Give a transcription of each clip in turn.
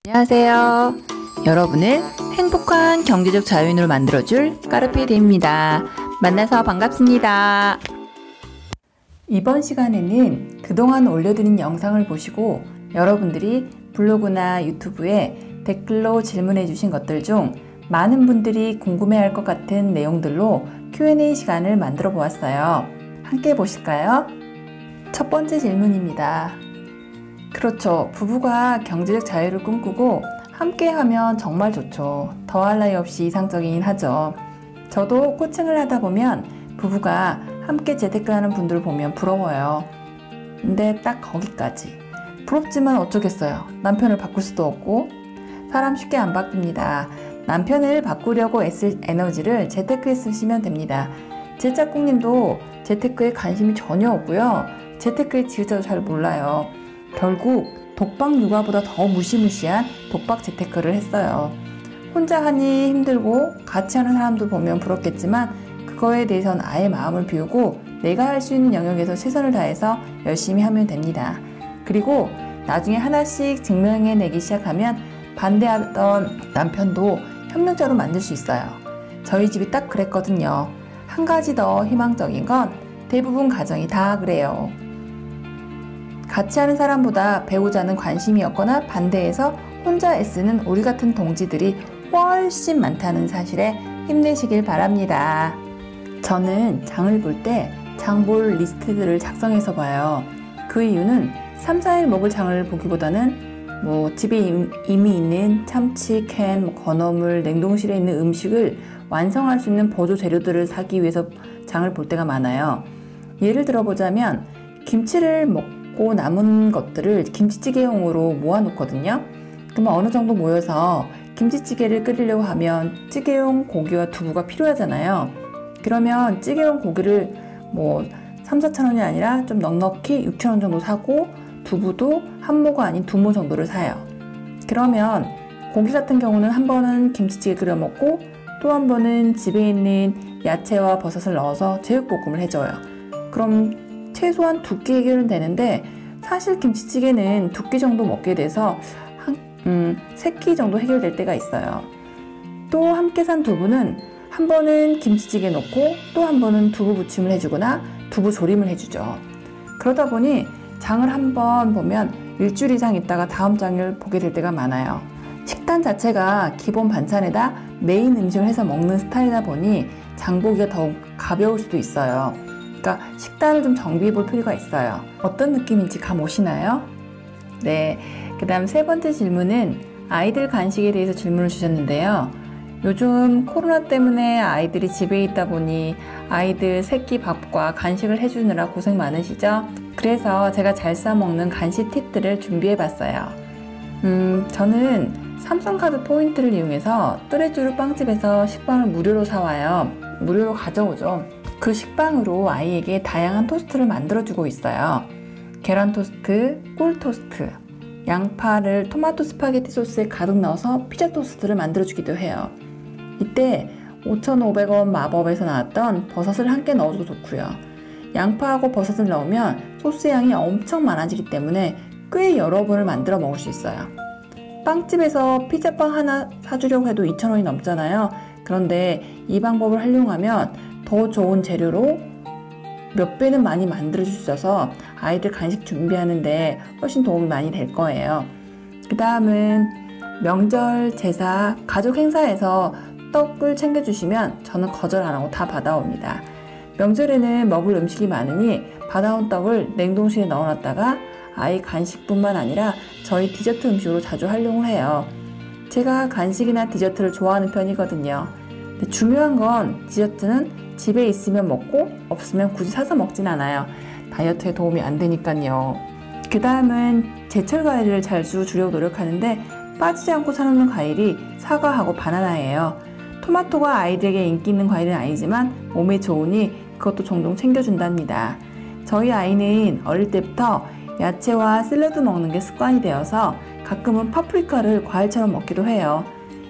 안녕하세요. 여러분을 행복한 경제적 자유인으로 만들어줄 까르페디입니다. 만나서 반갑습니다. 이번 시간에는 그동안 올려드린 영상을 보시고 여러분들이 블로그나 유튜브에 댓글로 질문해 주신 것들 중 많은 분들이 궁금해할 것 같은 내용들로 Q&A 시간을 만들어 보았어요. 함께 보실까요? 첫 번째 질문입니다. 그렇죠. 부부가 경제적 자유를 꿈꾸고 함께 하면 정말 좋죠. 더할 나위 없이 이상적이긴 하죠. 저도 코칭을 하다 보면 부부가 함께 재테크하는 분들을 보면 부러워요. 근데 딱 거기까지. 부럽지만 어쩌겠어요. 남편을 바꿀 수도 없고 사람 쉽게 안 바뀝니다. 남편을 바꾸려고 애쓸 에너지를 재테크에 쓰시면 됩니다. 제 짝꿍님도 재테크에 관심이 전혀 없고요. 재테크의 지으자도 잘 몰라요. 결국 독박 육아보다 더 무시무시한 독박 재테크를 했어요. 혼자 하니 힘들고 같이 하는 사람도 보면 부럽겠지만 그거에 대해서는 아예 마음을 비우고 내가 할 수 있는 영역에서 최선을 다해서 열심히 하면 됩니다. 그리고 나중에 하나씩 증명해내기 시작하면 반대하던 남편도 협력자로 만들 수 있어요. 저희 집이 딱 그랬거든요. 한 가지 더 희망적인 건 대부분 가정이 다 그래요. 같이 하는 사람보다 배우자는 관심이 없거나 반대해서 혼자 애쓰는 우리 같은 동지들이 훨씬 많다는 사실에 힘내시길 바랍니다. 저는 장을 볼 때 장볼 리스트들을 작성해서 봐요. 그 이유는 3, 4일 먹을 장을 보기보다는 집에 이미 있는 참치, 캔, 건어물, 냉동실에 있는 음식을 완성할 수 있는 보조 재료들을 사기 위해서 장을 볼 때가 많아요. 예를 들어보자면 김치를 먹고 남은 것들을 김치찌개용으로 모아놓거든요. 그러면 어느 정도 모여서 김치찌개를 끓이려고 하면 찌개용 고기와 두부가 필요하잖아요. 그러면 찌개용 고기를 3, 4천 원이 아니라 좀 넉넉히 6천 원 정도 사고 두부도 한 모가 아닌 2모 정도를 사요. 그러면 고기 같은 경우는 한 번은 김치찌개 끓여 먹고 또 한 번은 집에 있는 야채와 버섯을 넣어서 제육볶음을 해줘요. 그럼 최소한 2끼 해결은 되는데 사실 김치찌개는 2끼 정도 먹게 돼서 3끼 정도 해결될 때가 있어요. 또 함께 산 두부는 한 번은 김치찌개 넣고 또 한 번은 두부 부침을 해주거나 두부 조림을 해주죠. 그러다 보니 장을 한 번 보면 일주일 이상 있다가 다음 장을 보게 될 때가 많아요. 식단 자체가 기본 반찬에다 메인 음식을 해서 먹는 스타일이다 보니 장 보기가 더욱 가벼울 수도 있어요. 그러니까 식단을 좀 정비해 볼 필요가 있어요. 어떤 느낌인지 감 오시나요? 네. 그 다음 세 번째 질문은 아이들 간식에 대해서 질문을 주셨는데요. 요즘 코로나 때문에 아이들이 집에 있다 보니 아이들 새끼 밥과 간식을 해주느라 고생 많으시죠? 그래서 제가 잘 싸먹는 간식 팁들을 준비해 봤어요. 저는 삼성카드 포인트를 이용해서 뚜레쥬르 빵집에서 식빵을 무료로 사와요. 무료로 가져오죠. 그 식빵으로 아이에게 다양한 토스트를 만들어주고 있어요. 계란 토스트, 꿀 토스트, 양파를 토마토 스파게티 소스에 가득 넣어서 피자 토스트를 만들어주기도 해요. 이때 5,500원 마법에서 나왔던 버섯을 함께 넣어줘도 좋고요. 양파하고 버섯을 넣으면 소스 양이 엄청 많아지기 때문에 꽤 여러 번을 만들어 먹을 수 있어요. 빵집에서 피자빵 하나 사주려고 해도 2,000원이 넘잖아요. 그런데 이 방법을 활용하면 더 좋은 재료로 몇 배는 많이 만들어줄 수 있어서 아이들 간식 준비하는데 훨씬 도움이 많이 될 거예요. 그 다음은 명절, 제사, 가족 행사에서 떡을 챙겨주시면 저는 거절 안 하고 다 받아옵니다. 명절에는 먹을 음식이 많으니 받아온 떡을 냉동실에 넣어놨다가 아이 간식뿐만 아니라 저희 디저트 음식으로 자주 활용을 해요. 제가 간식이나 디저트를 좋아하는 편이거든요. 근데 중요한 건 디저트는 집에 있으면 먹고 없으면 굳이 사서 먹진 않아요. 다이어트에 도움이 안 되니까요. 그 다음은 제철 과일을 자주 주려고 노력하는데 빠지지 않고 사놓는 과일이 사과하고 바나나예요. 토마토가 아이들에게 인기 있는 과일은 아니지만 몸에 좋으니 그것도 종종 챙겨준답니다. 저희 아이는 어릴 때부터 야채와 샐러드 먹는 게 습관이 되어서 가끔은 파프리카를 과일처럼 먹기도 해요.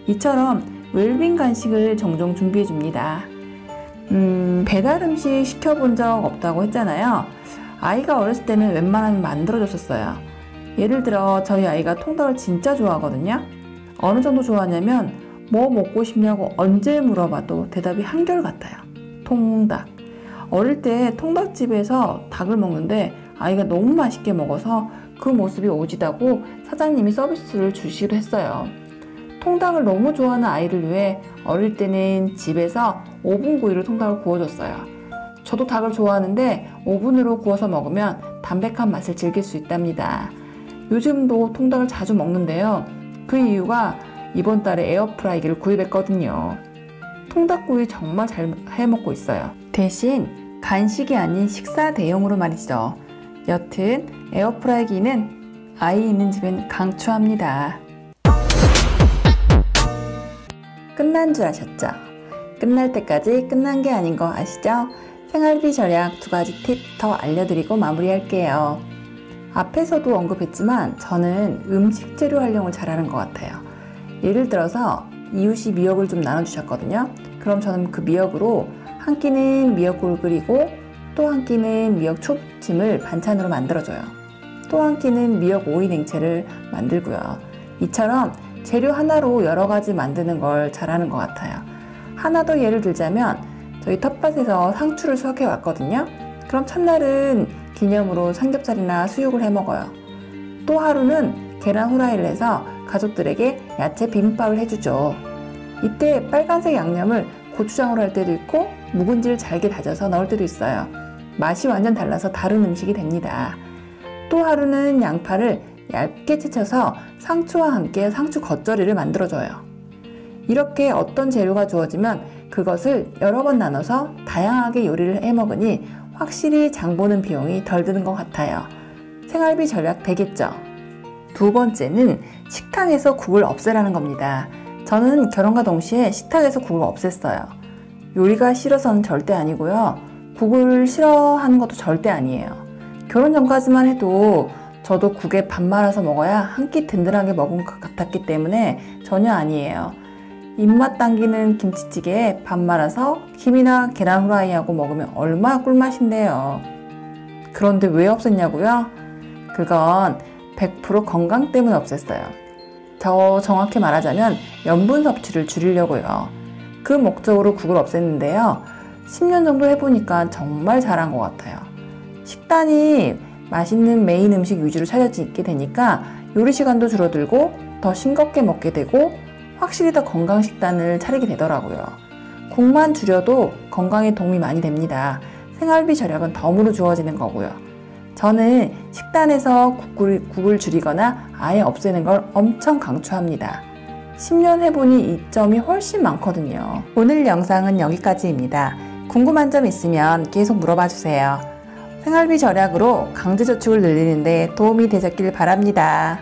이처럼 웰빙 간식을 종종 준비해줍니다. 배달 음식 시켜본 적 없다고 했잖아요. 아이가 어렸을 때는 웬만하면 만들어줬었어요. 예를 들어 저희 아이가 통닭을 진짜 좋아하거든요. 어느 정도 좋아하냐면 뭐 먹고 싶냐고 언제 물어봐도 대답이 한결같아요. 통닭. 어릴 때 통닭집에서 닭을 먹는데 아이가 너무 맛있게 먹어서 그 모습이 오지다고 사장님이 서비스를 주시기도 했어요. 통닭을 너무 좋아하는 아이를 위해 어릴 때는 집에서 오븐 구이로 통닭을 구워줬어요. 저도 닭을 좋아하는데 오븐으로 구워서 먹으면 담백한 맛을 즐길 수 있답니다. 요즘도 통닭을 자주 먹는데요. 그 이유가 이번 달에 에어프라이기를 구입했거든요. 통닭구이 정말 잘 해먹고 있어요. 대신 간식이 아닌 식사 대용으로 말이죠. 여튼 에어프라이기는 아이 있는 집엔 강추합니다. 끝난 줄 아셨죠? 끝날 때까지 끝난 게 아닌 거 아시죠? 생활비 절약 2가지 팁 더 알려드리고 마무리할게요. 앞에서도 언급했지만 저는 음식 재료 활용을 잘하는 것 같아요. 예를 들어서 이웃이 미역을 좀 나눠주셨거든요. 그럼 저는 그 미역으로 한 끼는 미역국을 끓이고 또 한 끼는 미역 초무침을 반찬으로 만들어줘요. 또 한 끼는 미역 오이 냉채를 만들고요. 이처럼 재료 하나로 여러 가지 만드는 걸 잘하는 것 같아요. 하나 더 예를 들자면 저희 텃밭에서 상추를 수확해 왔거든요. 그럼 첫날은 기념으로 삼겹살이나 수육을 해 먹어요. 또 하루는 계란 후라이를 해서 가족들에게 야채 비빔밥을 해주죠. 이때 빨간색 양념을 고추장으로 할 때도 있고 묵은지를 잘게 다져서 넣을 때도 있어요. 맛이 완전 달라서 다른 음식이 됩니다. 또 하루는 양파를 얇게 채쳐서 상추와 함께 상추 겉절이를 만들어줘요. 이렇게 어떤 재료가 주어지면 그것을 여러 번 나눠서 다양하게 요리를 해 먹으니 확실히 장 보는 비용이 덜 드는 것 같아요. 생활비 절약 되겠죠? 두 번째는 식탁에서 국을 없애라는 겁니다. 저는 결혼과 동시에 식탁에서 국을 없앴어요. 요리가 싫어서는 절대 아니고요. 국을 싫어하는 것도 절대 아니에요. 결혼 전까지만 해도 저도 국에 밥 말아서 먹어야 한 끼 든든하게 먹은 것 같았기 때문에 전혀 아니에요. 입맛 당기는 김치찌개에 밥 말아서 김이나 계란 후라이하고 먹으면 얼마나 꿀맛인데요. 그런데 왜 없앴냐고요? 그건 100% 건강 때문에 없앴어요. 더 정확히 말하자면 염분 섭취를 줄이려고요. 그 목적으로 국을 없앴는데요. 10년 정도 해보니까 정말 잘한 것 같아요. 식단이 맛있는 메인 음식 위주로 차려지게 되니까 요리 시간도 줄어들고 더 싱겁게 먹게 되고 확실히 더 건강 식단을 차리게 되더라고요. 국만 줄여도 건강에 도움이 많이 됩니다. 생활비 절약은 덤으로 주어지는 거고요. 저는 식단에서 국을 줄이거나 아예 없애는 걸 엄청 강추합니다. 10년 해보니 이점이 훨씬 많거든요. 오늘 영상은 여기까지입니다. 궁금한 점 있으면 계속 물어봐 주세요. 생활비 절약으로 강제저축을 늘리는 데 도움이 되셨길 바랍니다.